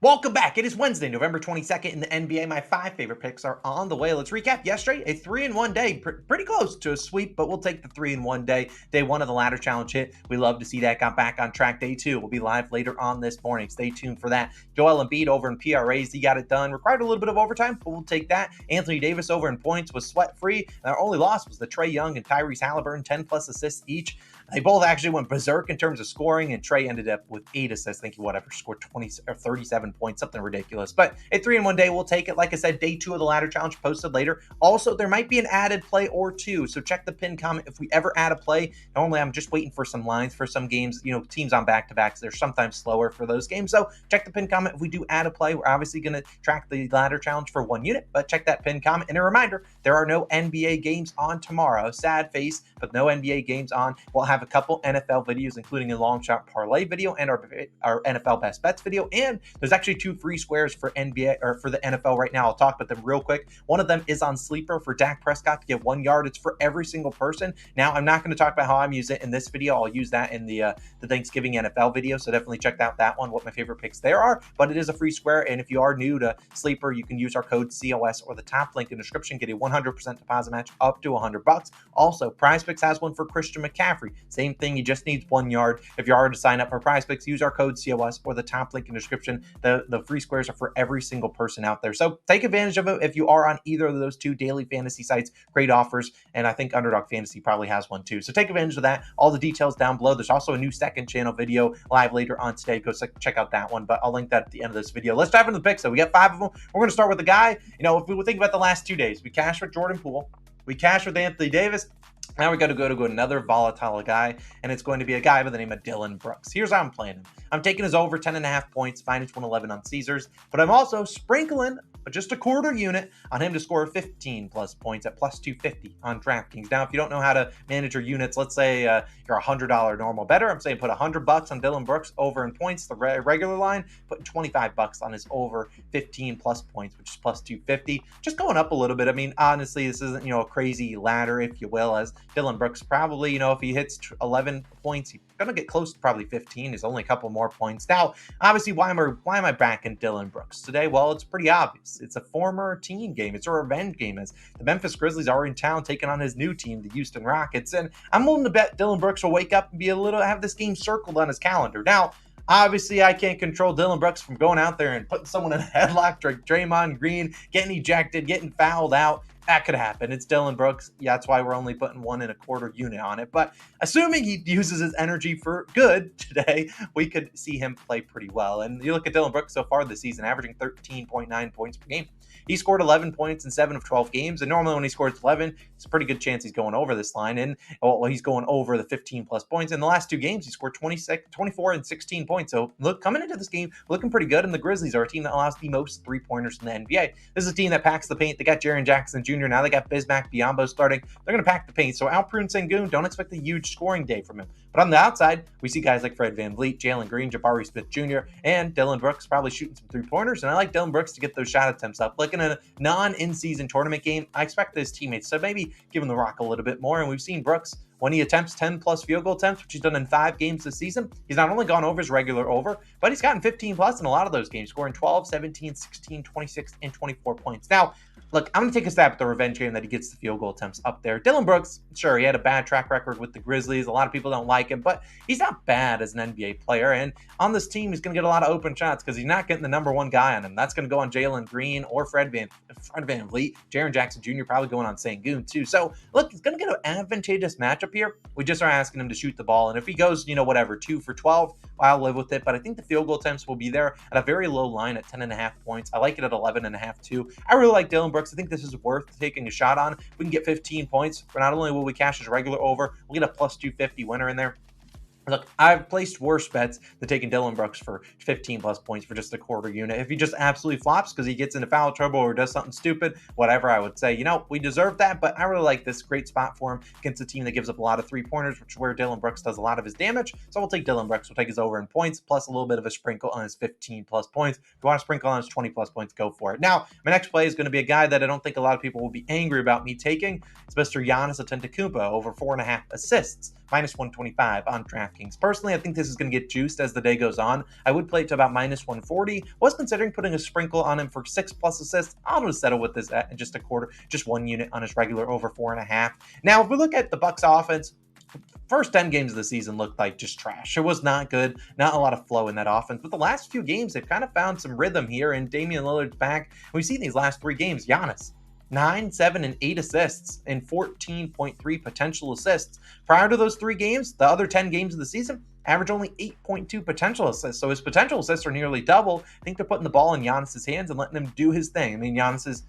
Welcome back. It is Wednesday, November 22nd in the NBA. My 5 favorite picks are on the way. Let's recap yesterday. A 3-in-1 day. Pretty close to a sweep, but we'll take the 3-in-1 day. Day 1 of the ladder challenge hit. We love to see that. Got back on track. Day 2 will be live later on this morning. Stay tuned for that. Joel Embiid over in PRAs. He got it done. Required a little bit of overtime, but we'll take that. Anthony Davis over in points was sweat-free. Our only loss was the Trae Young and Tyrese Halliburton, 10-plus assists each. They both actually went berserk in terms of scoring, and Trae ended up with 8 assists. I think he scored 20 or 37 points, something ridiculous. But a 3-in-1 day, we'll take it. Like I said, day 2 of the ladder challenge posted later. Also, there might be an added play or two, so check the pinned comment if we ever add a play. Normally, I'm just waiting for some lines for some games. Teams on back-to-backs, they're sometimes slower for those games. So check the pinned comment if we do add a play. We're obviously going to track the ladder challenge for 1 unit, but check that pinned comment. And a reminder, there are no NBA games on tomorrow. Sad face, but no NBA games on. We'll have a couple NFL videos, including a long shot parlay video and our NFL best bets video. And there's actually 2 free squares for NBA or for the NFL right now. I'll talk about them real quick. One of them is on Sleeper for Dak Prescott to get 1 yard. It's for every single person. Now, I'm not going to talk about how I'm using it in this video. I'll use that in the Thanksgiving NFL video. So definitely check out that one, what my favorite picks there are. But it is a free square. And if you are new to Sleeper, you can use our code COS or the top link in the description. Get a 100% deposit match up to $100. Also, PrizePicks has one for Christian McCaffrey. Same thing. He just needs 1 yard. If you are to sign up for PrizePicks, use our code COS or the top link in the description. The free squares are for every single person out there. So take advantage of it if you are on either of those 2 daily fantasy sites. Great offers. And I think Underdog Fantasy probably has one too. So take advantage of that. All the details down below. There's also a new second channel video live later on today. Go check out that one, but I'll link that at the end of this video. Let's dive into the picks. So we got 5 of them. We're going to start with the guy. If we think about the last 2 days, we cashed with Jordan Poole. We cashed with Anthony Davis. Now we got to go another volatile guy, and it's going to be a guy by the name of Dillon Brooks. Here's how I'm playing him. I'm taking his over 10.5 points, -111 on Caesars, but I'm also sprinkling just a quarter unit on him to score 15 plus points at +250 on DraftKings. Now, if you don't know how to manage your units, let's say you're a $100 normal bettor. I'm saying put $100 on Dillon Brooks over in points, the regular line, putting $25 on his over 15 plus points, which is +250. Just going up a little bit. I mean, honestly, this isn't, a crazy ladder, if you will, as Dillon Brooks probably, if he hits 11 points, he's going to get close to probably 15. There's only a couple more points. Now, obviously, why am I backing Dillon Brooks today? Well, it's pretty obvious. It's a former team game. It's a revenge game as the Memphis Grizzlies are in town taking on his new team, the Houston Rockets. And I'm willing to bet Dillon Brooks will wake up and have this game circled on his calendar. Now, obviously, I can't control Dillon Brooks from going out there and putting someone in a headlock, Draymond Green, getting ejected, getting fouled out. That could happen. It's Dillon Brooks. Yeah, that's why we're only putting 1.25 unit on it. But assuming he uses his energy for good today, we could see him play pretty well. And you look at Dillon Brooks so far this season, averaging 13.9 points per game. He scored 11 points in 7 of 12 games. And normally when he scores 11, it's a pretty good chance he's going over this line. And he's going over the 15 plus points. In the last 2 games, he scored 24 and 16 points. So look, coming into this game, looking pretty good. And the Grizzlies are a team that allows the most 3-pointers in the NBA. This is a team that packs the paint. They got Jaren Jackson Jr. Now they got Bismack Biyombo starting. They're going to pack the paint. So Alperen Sengun, don't expect a huge scoring day from him. But on the outside, we see guys like Fred VanVleet, Jalen Green, Jabari Smith Jr., and Dillon Brooks probably shooting some 3-pointers. And I like Dillon Brooks to get those shot attempts up. Like in a non-in-season tournament game, I expect his teammates to maybe give him the rock a little bit more. And we've seen Brooks, when he attempts 10-plus field goal attempts, which he's done in 5 games this season, he's not only gone over his regular over, but he's gotten 15-plus in a lot of those games, scoring 12, 17, 16, 26, and 24 points. Now, look, I'm going to take a stab at the revenge game that he gets the field goal attempts up there. Dillon Brooks, sure, he had a bad track record with the Grizzlies. A lot of people don't like him, but he's not bad as an NBA player. And on this team, he's going to get a lot of open shots because he's not getting the number 1 guy on him. That's going to go on Jalen Green or Fred VanVleet. Jaren Jackson Jr. probably going on Sengun too. So, look, he's going to get an advantageous matchup here. We just are asking him to shoot the ball. And if he goes, 2 for 12, I'll live with it. But I think the field goal attempts will be there at a very low line at 10.5 points. I like it at 11.5 too. I really like Dillon Brooks. I think this is worth taking a shot on. We can get 15 points. For not only will we cash his regular over, we'll get a +250 winner in there. Look, I've placed worse bets than taking Dillon Brooks for 15-plus points for just a quarter unit. If he just absolutely flops because he gets into foul trouble or does something stupid, whatever, I would say, we deserve that. But I really like this great spot for him against a team that gives up a lot of 3-pointers, which is where Dillon Brooks does a lot of his damage. So we'll take Dillon Brooks. We'll take his over in points, plus a little bit of a sprinkle on his 15-plus points. If you want to sprinkle on his 20-plus points, go for it. Now, my next play is going to be a guy that I don't think a lot of people will be angry about me taking. It's Mr. Giannis Antetokounmpo, over 4.5 assists. minus 125 on DraftKings. Personally, I think this is going to get juiced as the day goes on. I would play it to about minus 140. Was considering putting a sprinkle on him for 6+ assists. I'm going to settle with this at just a quarter, just 1 unit on his regular over 4.5. Now, if we look at the Bucks offense, first 10 games of the season looked like just trash. It was not good, not a lot of flow in that offense. But the last few games, they've kind of found some rhythm here, and Damian Lillard's back. We've seen these last 3 games, Giannis, 9, 7, and 8 assists and 14.3 potential assists. Prior to those 3 games, the other 10 games of the season, average only 8.2 potential assists. So his potential assists are nearly double. I think they're putting the ball in Giannis's hands and letting him do his thing. I mean, Giannis is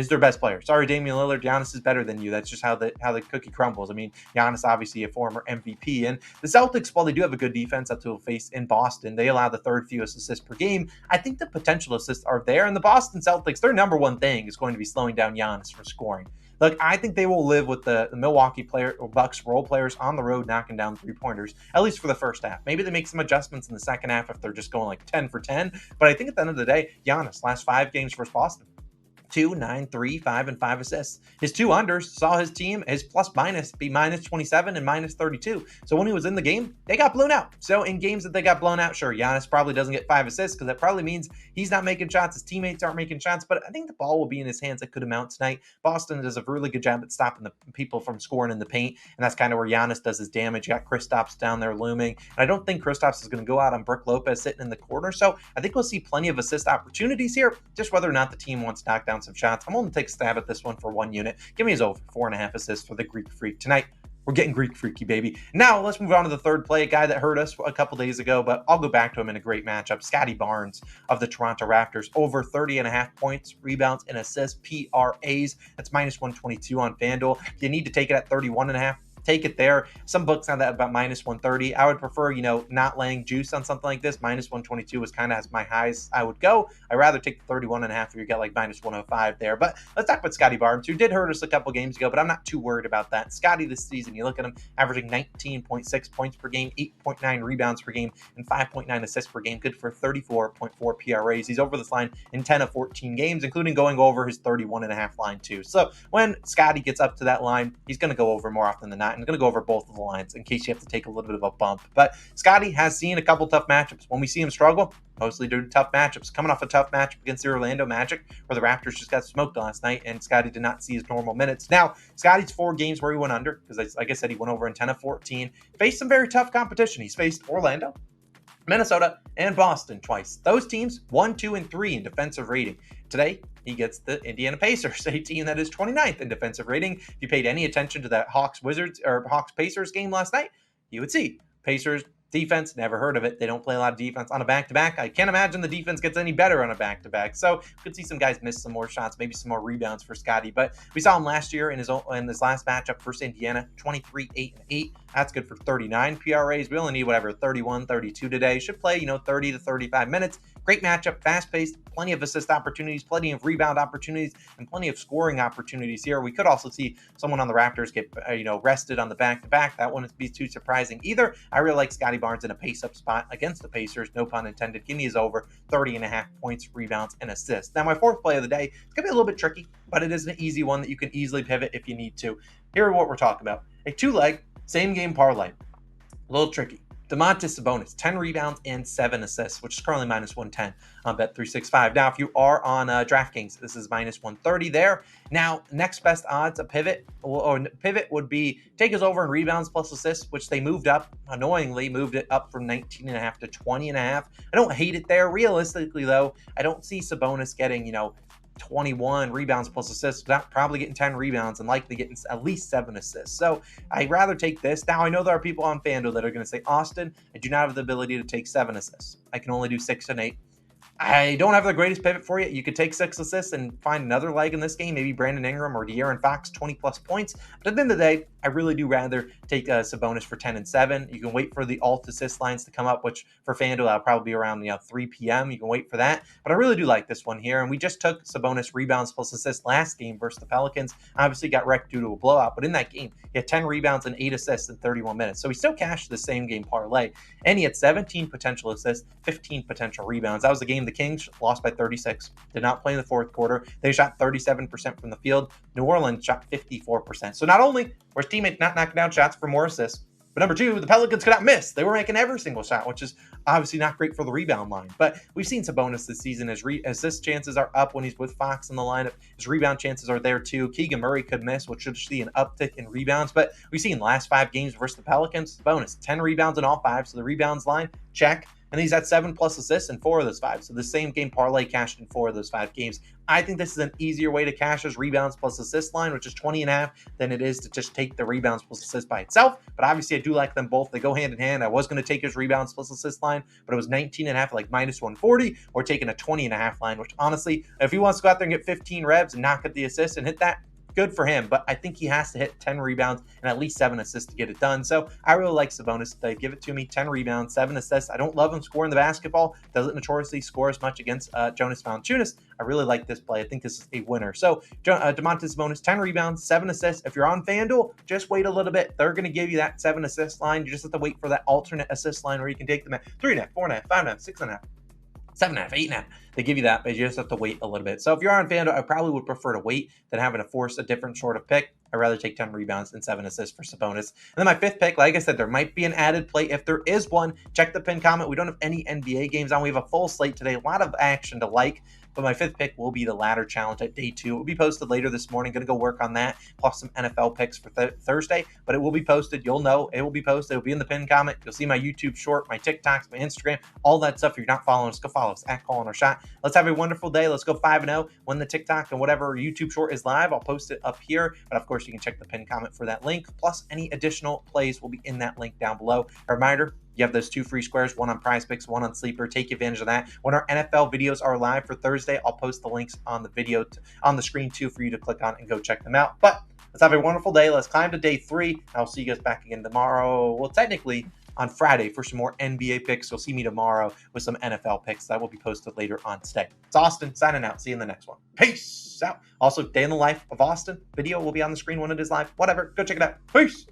their best player. Sorry, Damian Lillard. Giannis is better than you. That's just how the cookie crumbles. I mean, Giannis obviously a former MVP. And the Celtics, while they do have a good defense up to a face in Boston, they allow the 3rd fewest assists per game. I think the potential assists are there. And the Boston Celtics, their number one thing is going to be slowing down Giannis from scoring. Look, I think they will live with the Milwaukee Bucks role players on the road knocking down 3-pointers, at least for the first half. Maybe they make some adjustments in the second half if they're just going like 10 for 10. But I think at the end of the day, Giannis, last 5 games versus Boston, 2, 9, 3, 5, and 5 assists. His 2 unders saw his team, his plus minus, be minus 27 and minus 32. So when he was in the game, they got blown out. So in games that they got blown out, sure, Giannis probably doesn't get 5 assists because that probably means he's not making shots. His teammates aren't making shots. But I think the ball will be in his hands that could amount tonight. Boston does a really good job at stopping the people from scoring in the paint. And that's kind of where Giannis does his damage. You got Kristaps down there looming. And I don't think Kristaps is going to go out on Brook Lopez sitting in the corner. So I think we'll see plenty of assist opportunities here. Just whether or not the team wants to knock down some shots. I'm only take a stab at this one for 1 unit. Give me his over 4.5 assists for the Greek Freak tonight. We're getting Greek Freaky, baby. Now, let's move on to the third play, a guy that hurt us a couple days ago, but I'll go back to him in a great matchup. Scotty Barnes of the Toronto Raptors, over 30.5 points, rebounds, and assists, PRAs. That's minus 122 on FanDuel. You need to take it at 31.5. Take it there. Some books have that about minus 130. I would prefer, not laying juice on something like this. Minus 122 is kind of as my highs I would go. I'd rather take the 31.5 if you get like minus 105 there. But let's talk about Scotty Barnes, who did hurt us a couple games ago, but I'm not too worried about that. Scotty this season, you look at him averaging 19.6 points per game, 8.9 rebounds per game, and 5.9 assists per game. Good for 34.4 PRAs. He's over this line in 10 of 14 games, including going over his 31.5 line too. So when Scotty gets up to that line, he's going to go over more often than not. I'm going to go over both of the lines in case you have to take a little bit of a bump. But Scotty has seen a couple tough matchups. When we see him struggle, mostly due to tough matchups. Coming off a tough matchup against the Orlando Magic, where the Raptors just got smoked last night, and Scotty did not see his normal minutes. Now, Scotty's 4 games where he went under, because like I said, he went over in 10 of 14. Faced some very tough competition. He's faced Orlando, Minnesota, and Boston twice. Those teams 1, 2, and 3 in defensive rating. Today, he gets the Indiana Pacers, a team that is 29th in defensive rating. If you paid any attention to that Hawks-Pacers game last night, you would see Pacers defense, never heard of it. They don't play a lot of defense on a back-to-back. I can't imagine the defense gets any better on a back-to-back. So we could see some guys miss some more shots, maybe some more rebounds for Scotty. But we saw him last year in this last matchup versus Indiana, 23, 8, and 8. That's good for 39 PRAs. We only need 31, 32 today. Should play, 30 to 35 minutes. Great matchup, fast-paced, plenty of assist opportunities, plenty of rebound opportunities, and plenty of scoring opportunities here. We could also see someone on the Raptors get, rested on the back-to-back. That wouldn't be too surprising either. I really like Scotty Barnes in a pace-up spot against the Pacers, no pun intended. Give me his over 30.5 points, rebounds, and assists. Now, my fourth play of the day, it's going to be a little bit tricky, but it is an easy one that you can easily pivot if you need to. Here are what we're talking about. A 2-leg, same-game parlay. A little tricky. Domantas Sabonis, 10 rebounds and 7 assists, which is currently minus 110 on Bet365. Now, if you are on DraftKings, this is minus 130 there. Now, next best odds, a pivot would be take us over in rebounds plus assists, which they annoyingly moved it up from 19.5 to 20.5. I don't hate it there. Realistically, though, I don't see Sabonis getting, 21 rebounds plus assists, probably getting 10 rebounds and likely getting at least 7 assists. So I'd rather take this. Now, I know there are people on FanDuel that are going to say, Austin, I do not have the ability to take 7 assists. I can only do 6 and 8. I don't have the greatest pivot for you. You could take 6 assists and find another leg in this game, maybe Brandon Ingram or De'Aaron Fox, 20-plus points. But at the end of the day, I really do rather take Sabonis for 10 and 7. You can wait for the alt assist lines to come up, which for FanDuel, that'll probably be around 3 p.m. You can wait for that. But I really do like this one here. And we just took Sabonis rebounds plus assists last game versus the Pelicans. Obviously got wrecked due to a blowout. But in that game, he had 10 rebounds and 8 assists in 31 minutes. So he still cashed the same game parlay. And he had 17 potential assists, 15 potential rebounds. That was the game the Kings lost by 36. Did not play in the fourth quarter. They shot 37% from the field. New Orleans shot 54%. So not only was teammate not knocking down shots for more assists, But number two, the Pelicans could not miss. They were making every single shot, which is obviously not great for the rebound line. But we've seen Sabonis this season. His assist chances are up when he's with Fox in the lineup. His rebound chances are there too. Keegan Murray could miss, which should see an uptick in rebounds. But we've seen last 5 games versus the Pelicans, Sabonis, 10 rebounds in all 5. So the rebounds line, check. And he's had 7+ assists in 4 of those 5. So the same game parlay cashed in 4 of those 5 games. I think this is an easier way to cash his rebounds plus assist line, which is 20.5, than it is to just take the rebounds plus assist by itself. But obviously, I do like them both. They go hand in hand. I was going to take his rebounds plus assist line, but it was 19.5, like minus 140, or taking a 20.5 line, which honestly, if he wants to go out there and get 15 revs and not get the assist and hit that, good for him, but I think he has to hit 10 rebounds and at least 7 assists to get it done. So I really like Sabonis. They give it to me, 10 rebounds, 7 assists. I don't love him scoring the basketball. Doesn't notoriously score as much against Jonas Valanciunas. I really like this play. I think this is a winner. So Domantas Sabonis, 10 rebounds, 7 assists. If you're on FanDuel, just wait a little bit. They're going to give you that 7 assist line. You just have to wait for that alternate assist line where you can take them at 3.5, 4.5, 5.5, 6.5. 7.5, 8.5. They give you that, but you just have to wait a little bit. So if you're on FanDuel, I probably would prefer to wait than having to force a different sort of pick. I'd rather take 10 rebounds and 7 assists for Sabonis. And then my 5th pick, like I said, there might be an added play. If there is one, check the pinned comment. We don't have any NBA games on. We have a full slate today. A lot of action to like. But my 5th pick will be the ladder challenge at day 2. It will be posted later this morning. Going to go work on that, plus some NFL picks for Thursday. But it will be posted. You'll know it will be posted. It will be in the pinned comment. You'll see my YouTube short, my TikToks, my Instagram, all that stuff. If you're not following us, go follow us at Calling Our Shot. Let's have a wonderful day. Let's go 5-0. When the TikTok and whatever YouTube short is live, I'll post it up here. But of course, you can check the pinned comment for that link. Plus, any additional plays will be in that link down below. A reminder, you have those 2 free squares, one on PrizePicks, one on Sleeper. Take advantage of that. When our NFL videos are live for Thursday, I'll post the links on the video on the screen too for you to click on and go check them out. But let's have a wonderful day. Let's climb to day 3. I'll see you guys back again tomorrow. Well, technically on Friday for some more NBA picks. You'll see me tomorrow with some NFL picks that will be posted later on today. It's Austin signing out. See you in the next one. Peace out. Also, day in the life of Austin video will be on the screen when it is live. Whatever. Go check it out. Peace.